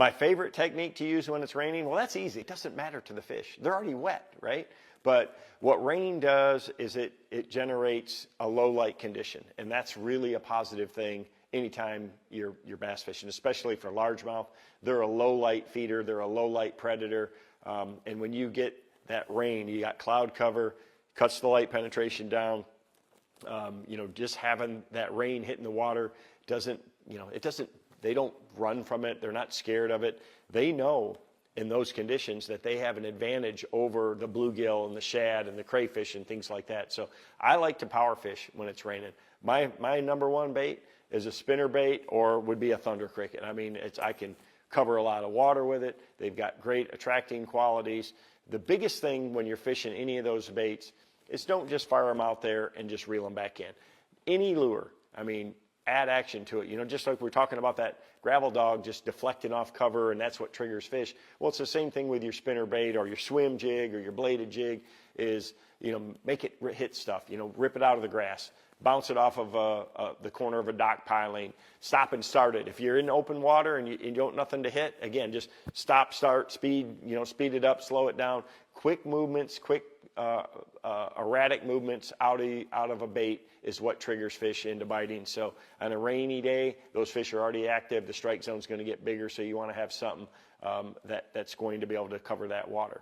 My favorite technique to use when it's raining, well, that's easy. It doesn't matter to the fish. They're already wet, right? But what rain does is it generates a low light condition, and that's really a positive thing anytime you're bass fishing, especially for largemouth. They're a low light feeder. They're a low light predator. And when you get that rain, you got cloud cover, cuts the light penetration down. Just having that rain hitting the water doesn't, they don't run from it. They're not scared of it. They know in those conditions that they have an advantage over the bluegill and the shad and the crayfish and things like that. So I like to power fish when it's raining. My number one bait is a spinner bait or would be a thunder cricket. I mean, I can cover a lot of water with it. They've got great attracting qualities. The biggest thing when you're fishing any of those baits is don't just fire them out there and just reel them back in. Any lure, I mean, add action to it. Just like we're talking about that gravel dog just deflecting off cover and that's what triggers fish. Well, it's the same thing with your spinner bait or your swim jig or your bladed jig is, make it hit stuff, rip it out of the grass, bounce it off of the corner of a dock piling, stop and start it. If you're in open water and you don't nothing to hit, again, just stop, start, speed, speed it up, slow it down. Quick movements, quick erratic movements out of a bait is what triggers fish into biting. So on a rainy day, those fish are already active. The strike zone is going to get bigger, so you want to have something that's going to be able to cover that water.